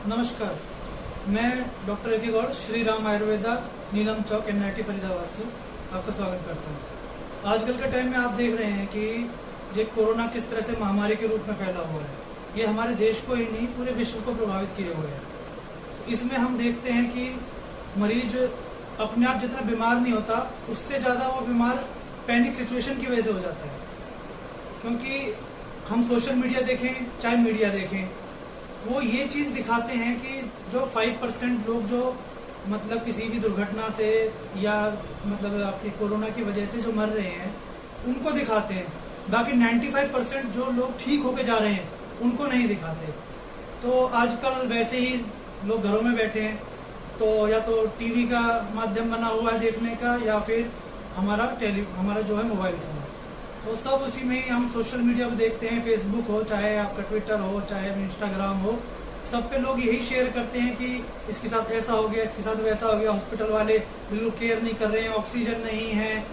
नमस्कार, मैं doctor A के गौड़ श्री राम आयुर्वेदा नीलम चौक NIT फरीदाबाद से आपका स्वागत करता हूँ। आजकल के टाइम में आप देख रहे हैं कि ये कोरोना किस तरह से महामारी के रूप में फैला हुआ है। ये हमारे देश को ही नहीं पूरे विश्व को प्रभावित किए हुए है। इसमें हम देखते हैं कि मरीज अपने आप जितना बीमार नहीं होता, उससे ज़्यादा वो बीमार पैनिक सिचुएशन की वजह से हो जाता है। क्योंकि हम सोशल मीडिया देखें चाहे मीडिया देखें, वो ये चीज़ दिखाते हैं कि जो 5% लोग जो मतलब किसी भी दुर्घटना से या मतलब आपकी कोरोना की वजह से जो मर रहे हैं उनको दिखाते हैं। बाकी 95% जो लोग ठीक होके जा रहे हैं उनको नहीं दिखाते। तो आजकल वैसे ही लोग घरों में बैठे हैं, तो या तो टीवी का माध्यम बना हुआ है देखने का, या फिर हमारा जो है मोबाइल फोन। तो सब उसी में ही हम सोशल मीडिया पे देखते हैं। फेसबुक हो, चाहे आपका ट्विटर हो, चाहे इंस्टाग्राम हो, सब पे लोग यही शेयर करते हैं कि इसके साथ ऐसा हो गया, इसके साथ वैसा हो गया। हॉस्पिटल वाले बिल्कुल केयर नहीं कर रहे हैं, ऑक्सीजन नहीं है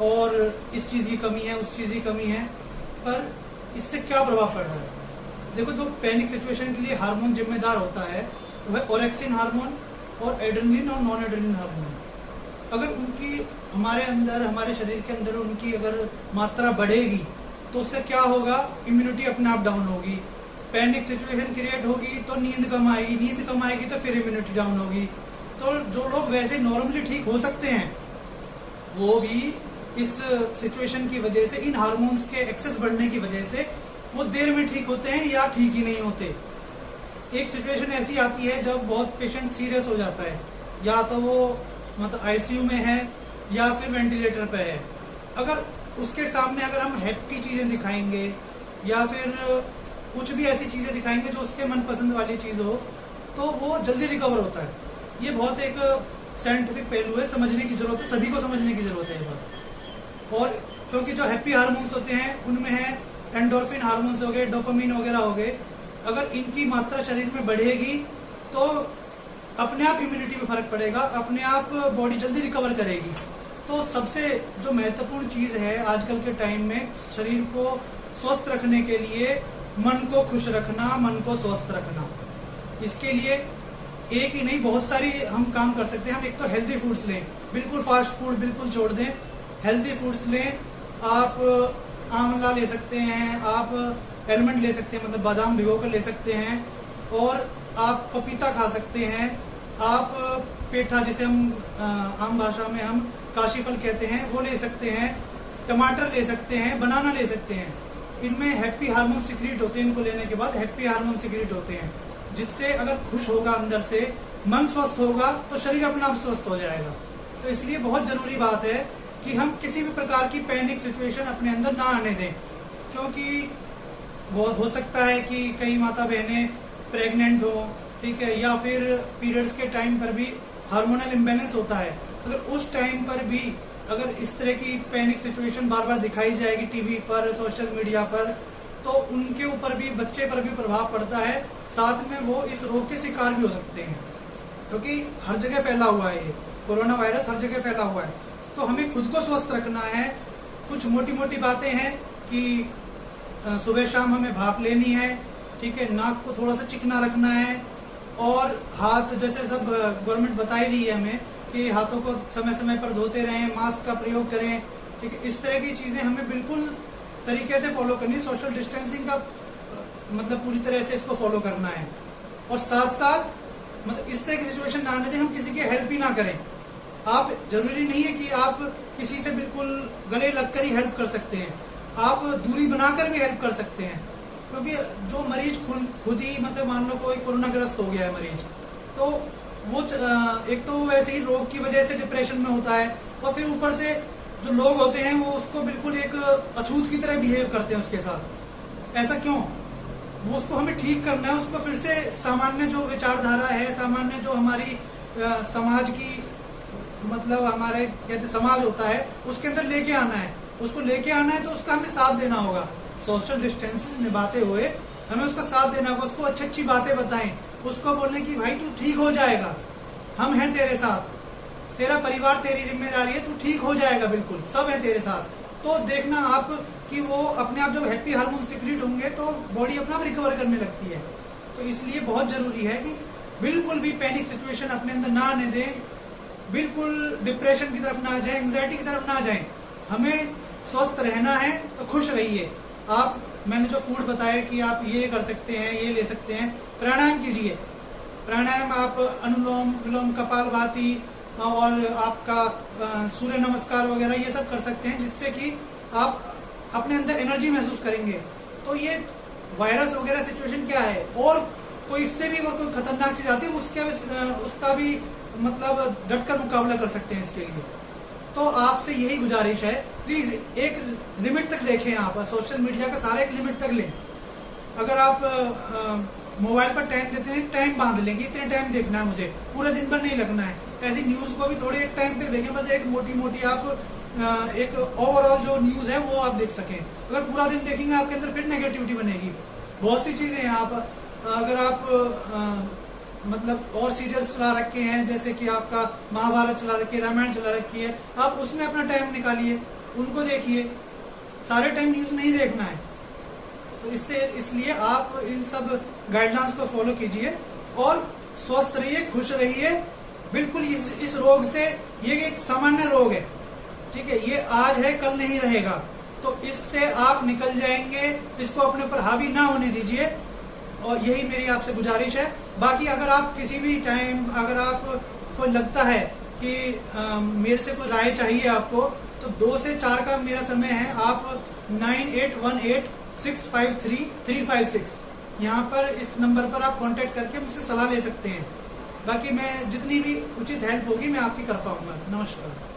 और इस चीज़ की कमी है, उस चीज़ की कमी है। पर इससे क्या प्रभाव पड़ रहा है? देखो, जो पैनिक सिचुएशन के लिए हार्मोन जिम्मेदार होता है वो है ओरेक्सिन हार्मोन और एड्रेनलिन और नॉन एड्रेनलिन हार्मोन। अगर उनकी हमारे शरीर के अंदर उनकी अगर मात्रा बढ़ेगी तो उससे क्या होगा? इम्यूनिटी अपने आप डाउन होगी, पैनिक सिचुएशन क्रिएट होगी, तो नींद कम आएगी तो फिर इम्यूनिटी डाउन होगी। तो जो लोग वैसे नॉर्मली ठीक हो सकते हैं वो भी इस सिचुएशन की वजह से, इन हार्मोन्स के एक्सेस बढ़ने की वजह से वो देर में ठीक होते हैं या ठीक ही नहीं होते। एक सिचुएशन ऐसी आती है जब बहुत पेशेंट सीरियस हो जाता है, या तो वो मतलब ICU में है या फिर वेंटिलेटर पे है। अगर उसके सामने अगर हम हैप्पी चीजें दिखाएंगे या फिर कुछ भी ऐसी चीजें दिखाएंगे जो उसके मनपसंद वाली चीज हो, तो वो जल्दी रिकवर होता है। ये बहुत एक साइंटिफिक पहलू है, समझने की जरूरत है, सभी को समझने की जरूरत है ये बात। और क्योंकि जो हैप्पी हार्मोन्स होते हैं उनमें है एंडोर्फिन हार्मोन्स हो गए, डोपामिन वगैरह हो गए। अगर इनकी मात्रा शरीर में बढ़ेगी तो अपने आप इम्यूनिटी में फर्क पड़ेगा, अपने आप बॉडी जल्दी रिकवर करेगी। तो सबसे जो महत्वपूर्ण चीज है आजकल के टाइम में शरीर को स्वस्थ रखने के लिए, मन को खुश रखना, मन को स्वस्थ रखना। इसके लिए एक ही नहीं, बहुत सारी हम काम कर सकते हैं। हम एक तो हेल्दी फूड्स लें, बिल्कुल फास्ट फूड बिल्कुल छोड़ दें, हेल्दी फूड्स लें। आप आंवला ले सकते हैं, आप एलमंड ले सकते हैं, मतलब बादाम भिगो कर ले सकते हैं, और आप पपीता खा सकते हैं। आप पेठा, जिसे हम आम भाषा में हम काशीफल कहते हैं, वो ले सकते हैं। टमाटर ले सकते हैं, बनाना ले सकते हैं। इनमें हैप्पी हार्मोन सिक्रीट होते हैं। इनको लेने के बाद हैप्पी हार्मोन सिक्रीट होते हैं, जिससे अगर खुश होगा अंदर से, मन स्वस्थ होगा तो शरीर अपने आप स्वस्थ हो जाएगा। तो इसलिए बहुत जरूरी बात है कि हम किसी भी प्रकार की पैनिक सिचुएशन अपने अंदर ना आने दें। क्योंकि बहुत हो सकता है कि कई माता बहनें प्रेग्नेंट हो, ठीक है, या फिर पीरियड्स के टाइम पर भी हार्मोनल इम्बैलेंस होता है। अगर उस टाइम पर भी अगर इस तरह की पैनिक सिचुएशन बार बार दिखाई जाएगी टीवी पर, सोशल मीडिया पर, तो उनके ऊपर भी, बच्चे पर भी प्रभाव पड़ता है। साथ में वो इस रोग के शिकार भी हो सकते हैं, क्योंकि हर जगह फैला हुआ है ये कोरोना वायरस, हर जगह फैला हुआ है। तो हमें खुद को स्वस्थ रखना है। कुछ मोटी मोटी बातें हैं कि सुबह शाम हमें भाप लेनी है, ठीक है, नाक को थोड़ा सा चिकना रखना है, और हाथ, जैसे सब गवर्नमेंट बता ही रही है हमें कि हाथों को समय समय पर धोते रहें, मास्क का प्रयोग करें, ठीक है। इस तरह की चीजें हमें बिल्कुल तरीके से फॉलो करनी है। सोशल डिस्टेंसिंग का मतलब पूरी तरह से इसको फॉलो करना है। और साथ साथ मतलब इस तरह की सिचुएशन ना आने दें, हम किसी की हेल्प ही ना करें। आप, जरूरी नहीं है कि आप किसी से बिल्कुल गले लगकर ही हेल्प कर सकते हैं, आप दूरी बनाकर भी हेल्प कर सकते हैं। क्योंकि जो मरीज खुद ही, मतलब मान लो कोई कोरोना ग्रस्त हो गया है मरीज, तो वो एक तो वैसे ही रोग की वजह से डिप्रेशन में होता है, और फिर ऊपर से जो लोग होते हैं वो उसको बिल्कुल एक अछूत की तरह बिहेव करते हैं उसके साथ। ऐसा क्यों? वो उसको हमें ठीक करना है, उसको फिर से सामान्य जो विचारधारा है, सामान्य जो हमारी समाज की, मतलब हमारे कहते समाज होता है, उसके अंदर लेके आना है। उसको लेके आना है तो उसका हमें साथ देना होगा। सोशल डिस्टेंसेस निभाते हुए हमें उसका साथ देना होगा। उसको अच्छी अच्छी बातें बताएं, उसको बोलने की भाई तू ठीक हो जाएगा, हम हैं तेरे साथ, तेरा परिवार तेरी जिम्मेदारी है, तू ठीक हो जाएगा, बिल्कुल सब है तेरे साथ। तो देखना आप कि वो अपने आप जब हैप्पी हार्मोन सिक्रीट होंगे तो बॉडी अपना आप रिकवर करने लगती है। तो इसलिए बहुत जरूरी है कि बिल्कुल भी पैनिक सिचुएशन अपने अंदर ना आने दें, बिल्कुल डिप्रेशन की तरफ ना जाएं, एंग्जाइटी की तरफ ना जाएं। हमें स्वस्थ रहना है तो खुश रहिए। आप, मैंने जो फूड बताया कि आप ये कर सकते हैं, ये ले सकते हैं। प्राणायाम कीजिए, प्राणायाम आप अनुलोम विलोम, कपालभाति और आपका सूर्य नमस्कार वगैरह ये सब कर सकते हैं, जिससे कि आप अपने अंदर एनर्जी महसूस करेंगे। तो ये वायरस वगैरह सिचुएशन क्या है, और कोई इससे भी अगर कोई खतरनाक चीज आती है उसका भी मतलब डटकर मुकाबला कर सकते हैं इसके लिए। तो आपसे यही गुजारिश है, प्लीज एक लिमिट तक देखें। आप सोशल मीडिया का सारा एक लिमिट तक लें। अगर आप मोबाइल पर टाइम देते हैं, टाइम बांध लें कि इतने टाइम देखना है मुझे, पूरे दिन भर नहीं लगना है। ऐसी न्यूज को भी थोड़े एक टाइम तक देखें, बस एक मोटी मोटी आप एक ओवरऑल जो न्यूज है वो आप देख सकें। अगर पूरा दिन देखेंगे आपके अंदर फिर नेगेटिविटी बनेगी। बहुत सी चीजें हैं। आप अगर आप मतलब और सीरियल्स चला रखे हैं, जैसे कि आपका महाभारत चला रखी है, रामायण चला रखी है, आप उसमें अपना टाइम निकालिए, उनको देखिए। सारे टाइम न्यूज नहीं देखना है। तो इसलिए आप इन सब गाइडलाइंस को फॉलो कीजिए और स्वस्थ रहिए, खुश रहिए। बिल्कुल इस रोग से, ये एक सामान्य रोग है, ठीक है, ये आज है कल नहीं रहेगा। तो इससे आप निकल जाएंगे, इसको अपने ऊपर हावी ना होने दीजिए, और यही मेरी आपसे गुजारिश है। बाकी अगर आप किसी भी टाइम, अगर आपको लगता है कि मेरे से कोई राय चाहिए आपको, तो 2 से 4 का मेरा समय है। आप 9818653356 यहाँ पर इस नंबर पर आप कांटेक्ट करके मुझसे सलाह ले सकते हैं। बाकी मैं जितनी भी उचित हेल्प होगी मैं आपकी कर पाऊंगा। नमस्कार।